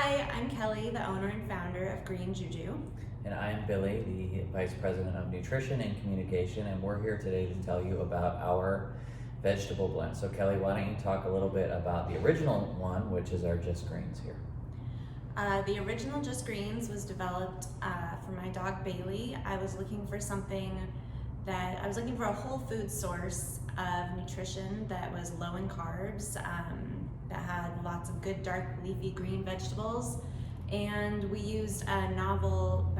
Hi, I'm Kelly, the owner and founder of Juju. And I am Billy, the Vice President of Nutrition and Communication, and we're here today to tell you about our vegetable blend. So Kelly, why don't you talk a little bit about the original one, which is our Just Greens here. The original Just Greens was developed for my dog Bailey. I was looking for a whole food source of nutrition that was low in carbs, that had lots of good dark leafy green vegetables, and we used a novel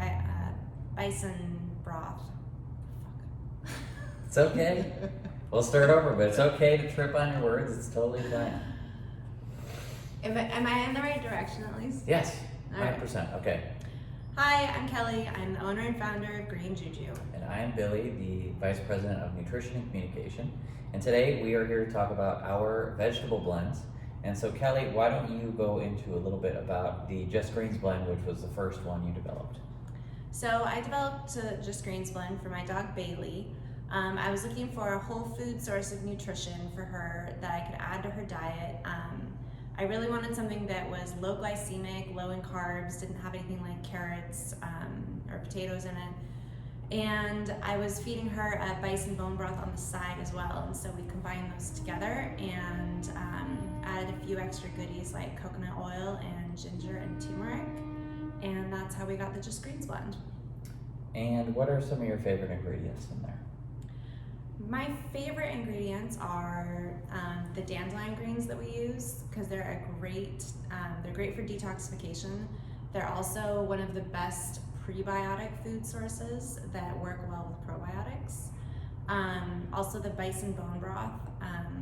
Bison broth. It's okay. We'll start over, but it's okay to trip on your words. It's totally fine. Am I in the right direction at least? Yes, All right. 100%. Okay. Hi, I'm Kelly. I'm the owner and founder of Juju. And I am Billy, the Vice President of Nutrition and Communication. And today we are here to talk about our vegetable blends. And so Kelly, why don't you go into a little bit about the Just Greens blend, which was the first one you developed? So I developed a Just Greens blend for my dog Bailey. I was looking for a whole food source of nutrition for her that I could add to her diet. I really wanted something that was low glycemic, low in carbs, didn't have anything like carrots or potatoes in it. And I was feeding her a bison bone broth on the side as well. And so we combined those together and added a few extra goodies like coconut oil and ginger and turmeric. And that's how we got the Just Greens blend. And what are some of your favorite ingredients in there? My favorite ingredients are the dandelion greens that we use because they're great for detoxification. They're also one of the best prebiotic food sources that work well with probiotics. Also the bison bone broth,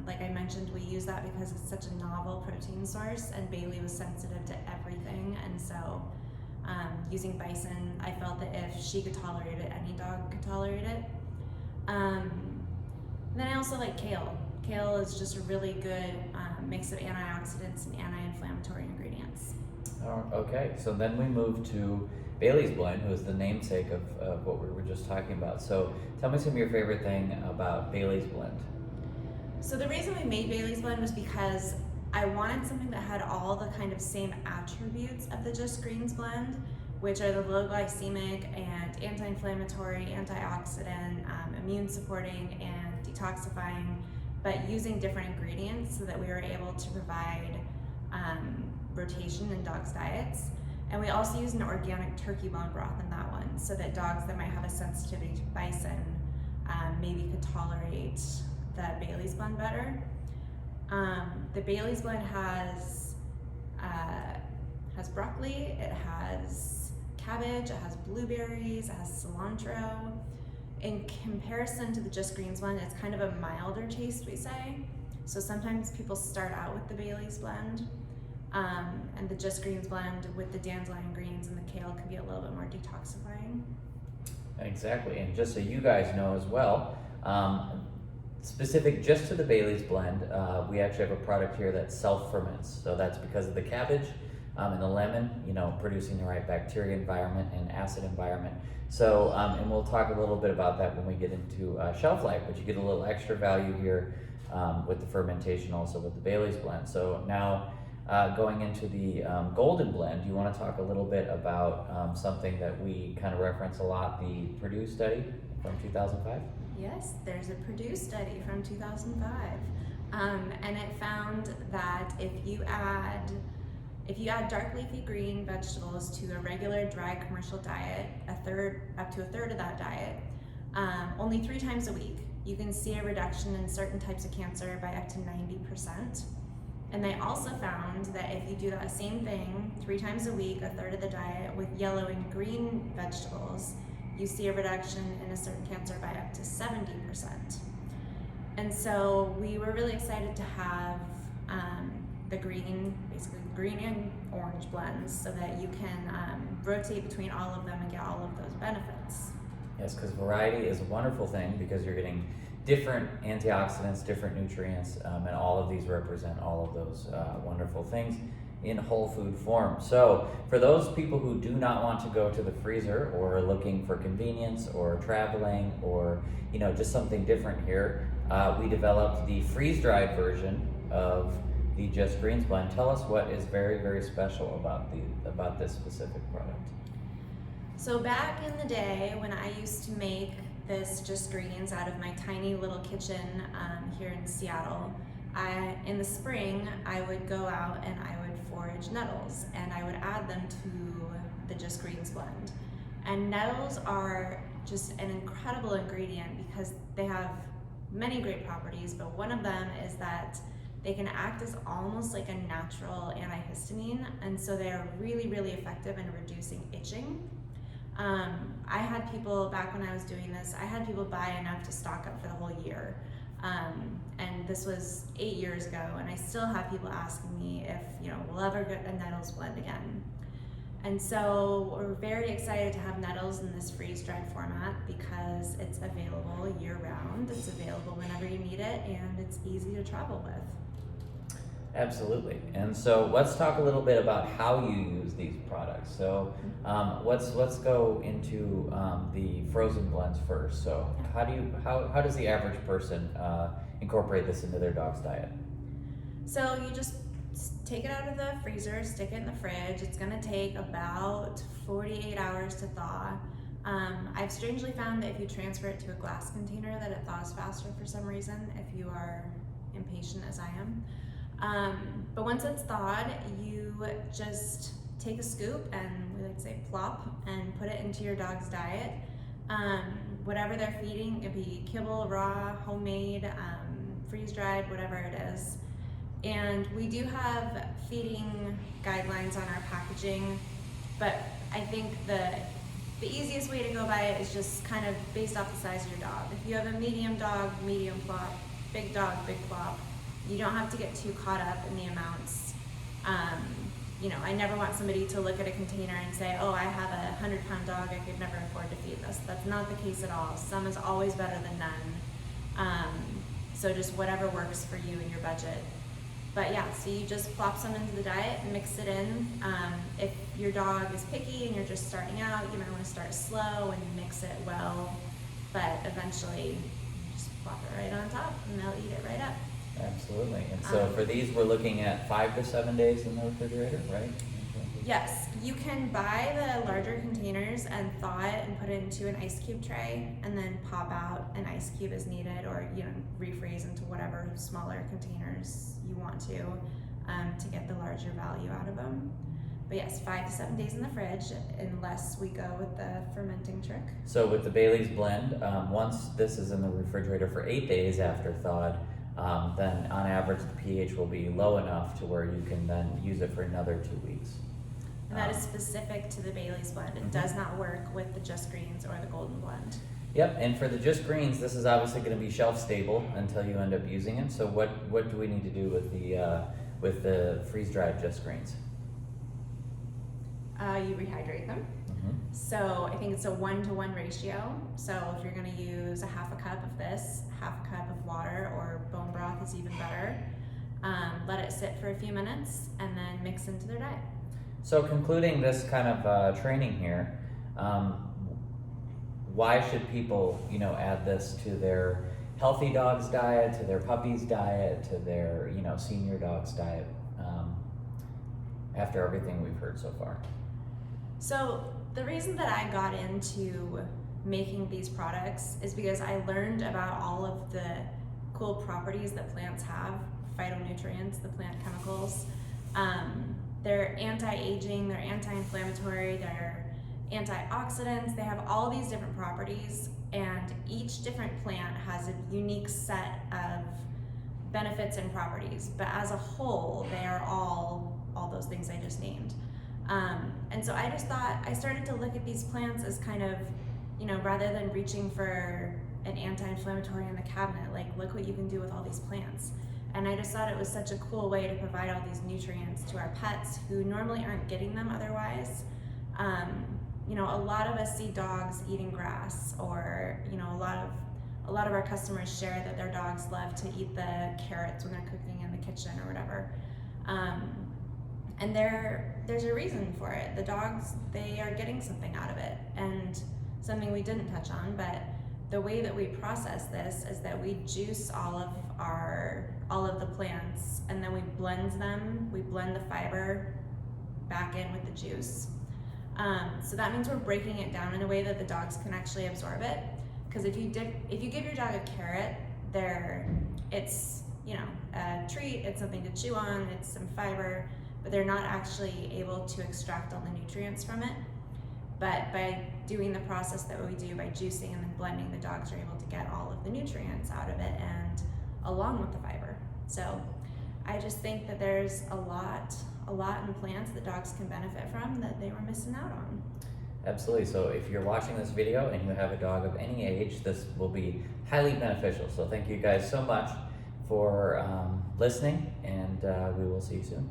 like I mentioned, we use that because it's such a novel protein source and Bailey was sensitive to everything, and so using bison, I felt that if she could tolerate it, any dog could tolerate it. Then I also like kale. Kale is just a really good mix of antioxidants and anti-inflammatory ingredients. Okay, so then we move to Bailey's blend, who is the namesake of what we were just talking about. So tell me some of your favorite thing about Bailey's blend. So the reason we made Bailey's blend was because I wanted something that had all the kind of same attributes of the Just Greens blend, which are the low glycemic and anti-inflammatory, antioxidant, immune supporting, and detoxifying, but using different ingredients so that we were able to provide rotation in dogs' diets. And we also used an organic turkey bone broth in that one so that dogs that might have a sensitivity to bison maybe could tolerate the Bailey's blend better. The Bailey's blend has broccoli, it has cabbage, it has blueberries, it has cilantro. In comparison to the Just Greens blend, it's kind of a milder taste, we say. So sometimes people start out with the Bailey's blend, and the Just Greens blend with the dandelion greens and the kale can be a little bit more detoxifying. Exactly, and just so you guys know as well, specific just to the Bailey's blend, we actually have a product here that self-ferments. So that's because of the cabbage and the lemon, producing the right bacteria environment and acid environment. So, and we'll talk a little bit about that when we get into shelf life, but you get a little extra value here with the fermentation also with the Bailey's blend. So now going into the golden blend, you want to talk a little bit about something that we kind of reference a lot, the Purdue study from 2005? Yes, there's a Purdue study from 2005, and it found that if you add dark leafy green vegetables to a regular dry commercial diet, up to a third of that diet, only 3 times a week, you can see a reduction in certain types of cancer by up to 90%. And they also found that if you do that same thing 3 times a week, a third of the diet, with yellow and green vegetables, you see a reduction in a certain cancer by up to 70%. And so we were really excited to have basically green and orange blends so that you can rotate between all of them and get all of those benefits. Yes, because variety is a wonderful thing because you're getting different antioxidants, different nutrients, and all of these represent all of those wonderful things in whole food form. So for those people who do not want to go to the freezer or are looking for convenience or traveling or just something different here, we developed the freeze-dried version of the Just Greenspun. Tell us what is very, very special about this specific product. So back in the day when I used to make this Just Greens out of my tiny little kitchen here in Seattle, in the spring I would go out and I would forage nettles and I would add them to the Just Greens blend. And nettles are just an incredible ingredient because they have many great properties, but one of them is that they can act as almost like a natural antihistamine, and so they are really, really effective in reducing itching. I had people, back when I was doing this, I had people buy enough to stock up for the whole year. And this was 8 years ago, and I still have people asking me if, we'll ever get a nettles blend again. And so we're very excited to have nettles in this freeze-dried format because it's available year-round, it's available whenever you need it, and it's easy to travel with. Absolutely. And so let's talk a little bit about how you use these products. So let's go into the frozen blends first. So how does the average person incorporate this into their dog's diet? So you just take it out of the freezer, stick it in the fridge. It's gonna take about 48 hours to thaw. I've strangely found that if you transfer it to a glass container that it thaws faster for some reason, if you are impatient as I am. But once it's thawed, you just take a scoop and we like to say plop and put it into your dog's diet. Whatever they're feeding, it could be kibble, raw, homemade, freeze-dried, whatever it is. And we do have feeding guidelines on our packaging, but I think the easiest way to go by it is just kind of based off the size of your dog. If you have a medium dog, medium plop, big dog, big plop, you don't have to get too caught up in the amounts. I never want somebody to look at a container and say, oh, I have a 100-pound dog, I could never afford to feed this. That's not the case at all. Some is always better than none. So just whatever works for you and your budget. But yeah, so you just plop some into the diet and mix it in. If your dog is picky and you're just starting out, you might want to start slow and mix it well, but eventually you just plop it right on top and they'll eat it right up. Absolutely. And so for these, we're looking at 5 to 7 days in the refrigerator, right? Yes, you can buy the larger containers and thaw it and put it into an ice cube tray and then pop out an ice cube as needed, or refreeze into whatever smaller containers you want to get the larger value out of them. But yes, 5 to 7 days in the fridge unless we go with the fermenting trick. So with the Bailey's blend, once this is in the refrigerator for 8 days after thawed, then on average the pH will be low enough to where you can then use it for another 2 weeks. And that is specific to the Bailey's blend. It does not work with the Just Greens or the Golden Blend. Yep, and for the Just Greens, this is obviously going to be shelf stable until you end up using it. So what do we need to do with the freeze-dried Just Greens? You rehydrate them. So I think it's a 1-to-1 ratio. So if you're going to use a half a cup of this, half a cup of water, or bone broth is even better, let it sit for a few minutes and then mix into their diet. So concluding this kind of training here, why should people, add this to their healthy dog's diet, to their puppy's diet, to their, senior dog's diet, after everything we've heard so far? So the reason that I got into making these products is because I learned about all of the cool properties that plants have, phytonutrients, the plant chemicals. They're anti-aging, they're anti-inflammatory, they're antioxidants, they have all these different properties, and each different plant has a unique set of benefits and properties, but as a whole, they are all those things I just named. And so I just thought, I started to look at these plants as kind of, rather than reaching for an anti-inflammatory in the cabinet, like look what you can do with all these plants. And I just thought it was such a cool way to provide all these nutrients to our pets who normally aren't getting them otherwise. A lot of us see dogs eating grass, or a lot of our customers share that their dogs love to eat the carrots when they're cooking in the kitchen or whatever. And there's a reason for it. The dogs, they are getting something out of it. And something we didn't touch on, but the way that we process this is that we juice all of the plants, and then we blend them. We blend the fiber back in with the juice. So that means we're breaking it down in a way that the dogs can actually absorb it. Because if you give your dog a carrot, it's a treat. It's something to chew on. It's some fiber, but they're not actually able to extract all the nutrients from it. But by doing the process that we do, by juicing and then blending, the dogs are able to get all of the nutrients out of it, and along with the fiber. So I just think that there's a lot in plants that dogs can benefit from that they were missing out on. Absolutely. So if you're watching this video and you have a dog of any age, this will be highly beneficial. So thank you guys so much for listening, and we will see you soon.